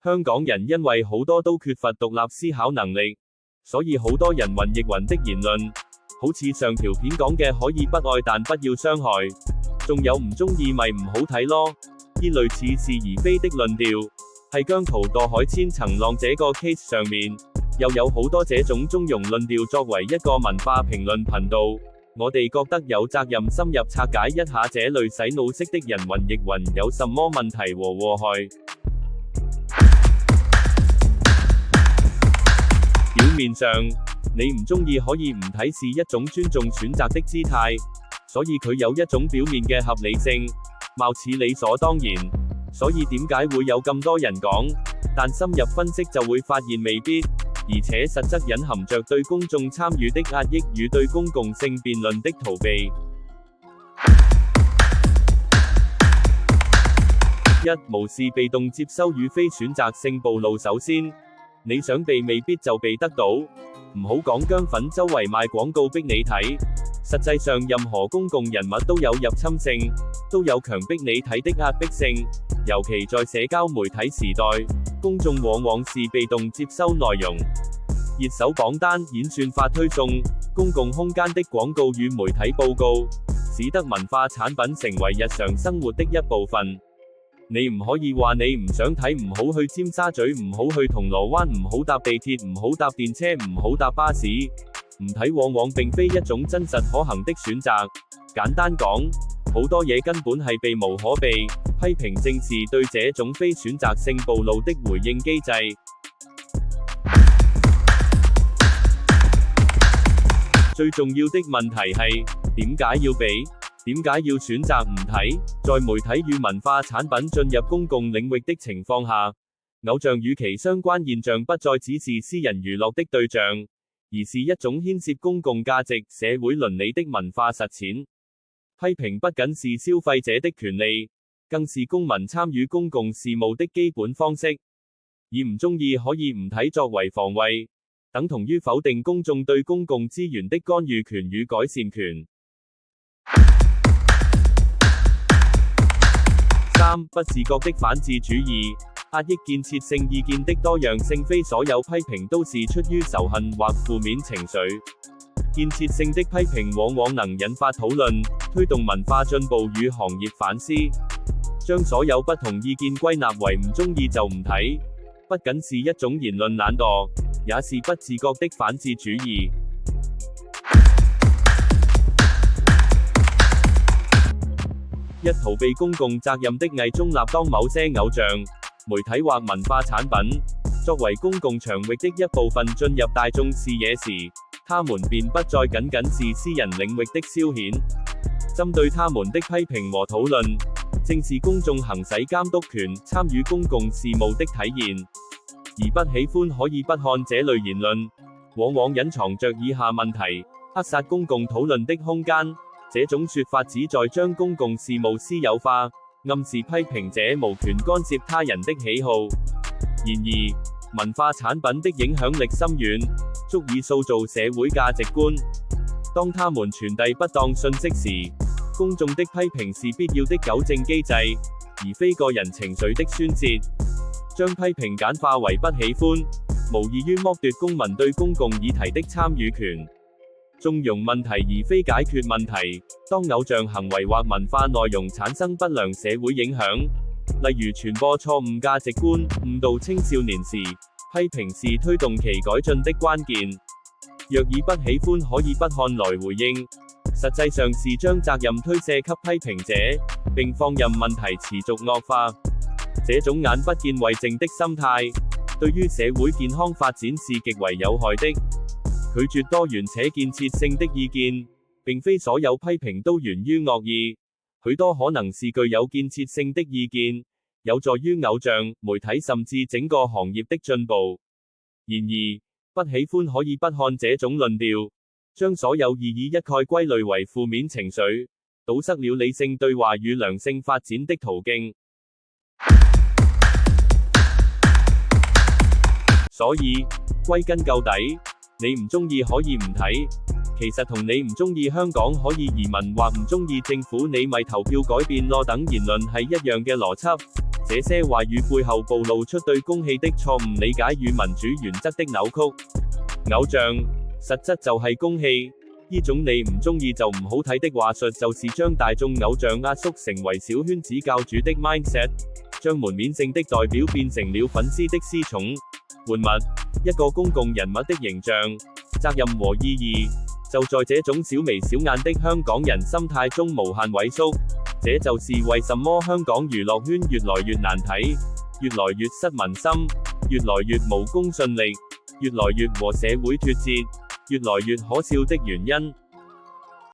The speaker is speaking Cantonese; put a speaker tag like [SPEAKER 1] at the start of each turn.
[SPEAKER 1] 香港人因為好多都缺乏獨立思考能力，所以好多人云亦云的言論，好似上條片講嘅可以不愛但不要傷害，仲有唔中意咪唔好睇咯，呢類似是而非的論調，係姜濤墮海千層浪這個 case 上面，又有好多這種中庸論調。作為一個文化評論頻道，我哋覺得有責任深入拆解一下這類洗腦式的人云亦云有什麼問題和禍害。表面上，你唔中意可以唔睇是一種尊重選擇的姿態，所以佢有一種表面嘅合理性，貌似理所當然，所以點解會有咁多人講？但深入分析就會發現未必，而且實則隱含着對公眾參與的壓抑與對公共性辯論的逃避。一、無視被動接收與非選擇性暴露。首先，你想避未必就避得到，唔好講姜粉周圍賣廣告逼你睇，實際上任何公共人物都有入侵性，都有強迫你睇的壓迫性，尤其在社交媒體時代，公眾往往是被動接收內容，熱搜榜單、演算法推送、公共空間的廣告與媒體報告，使得文化產品成為日常生活的一部分。你唔可以話你唔想睇，唔好去尖沙咀，唔好去銅鑼灣，唔好搭地鐵，唔好搭電車，唔好搭巴士。唔睇往往並非一種真實可行的選擇。簡單講，好多嘢根本係避無可避，批評正是對這種非選擇性暴露的回應機制。最重要的問題係，點解要避？點解要選擇唔睇？在媒體與文化產品進入公共領域的情況下，偶像與其相關現象不再只是私人娛樂的對象，而是一種牽涉公共價值、社會倫理的文化實踐。批評不僅是消費者的權利，更是公民參與公共事務的基本方式。以唔中意可以唔睇作為防衛，等同於否定公眾對公共資源的干預權與改善權。三、不自覺的反智主義，壓抑建設性意見的多樣性。非所有批評都是出於仇恨或負面情緒。建設性的批評往往能引發討論，推動文化進步與行業反思。將所有不同意見歸納為唔中意就唔睇，不僅是一種言論懶惰，也是不自覺的反智主義。一、逃避公共責任的偽中立。當某些偶像、媒體或文化產品作為公共場域的一部分進入大眾視野時，他們便不再僅僅是私人領域的消遣。針對他們的批評和討論，正是公眾行使監督權、參與公共事務的體現。而不喜歡可以不看這類言論，往往隱藏着以下問題：扼殺公共討論的空間。這種說法旨在將公共事務私有化，暗示批評者無權干涉他人的喜好。然而，文化產品的影響力深遠，足以塑造社會價值觀。當他們傳遞不當信息時，公眾的批評是必要的糾正機制，而非個人情緒的宣泄。將批評簡化為不喜歡，無異於剝奪公民對公共議題的參與權。縱容問題而非解決問題。當偶像行為或文化內容產生不良社會影響，例如傳播錯誤價值觀、誤導青少年時，批評是推動其改進的關鍵。若以不喜歡可以不看來回應，實際上是將責任推卸給批評者，並放任問題持續惡化。這種眼不見為淨的心態，對於社會健康發展是極為有害的。拒絕多元且建設性的意見，並非所有批評都源於惡意，許多可能是具有建設性的意見，有助於偶像、媒體甚至整個行業的進步。然而，不喜歡可以不看這種論調，將所有異議一概歸類為負面情緒，堵塞了理性對話與良性發展的途徑。所以，歸根究底，你唔中意可以唔睇，其實同你唔中意香港可以移民或唔中意政府你咪投票改變咯等言論係一樣嘅邏輯。這這些話語背後暴露出對公戲的錯誤理解與民主原則的扭曲。偶像，實質就係公戲。呢種你唔中意就唔好睇的話術，就是將大眾偶像壓縮成為小圈子教主的 mindset， 將門面性的代表變成了粉絲的私寵。玩物，一個公共人物的形象、責任和意義，就在這種小眉小眼的香港人心態中無限萎縮。這就是為什麼香港娛樂圈越來越難睇，越來越失民心，越來越無公信力，越來越和社會脫節，越來越可笑的原因。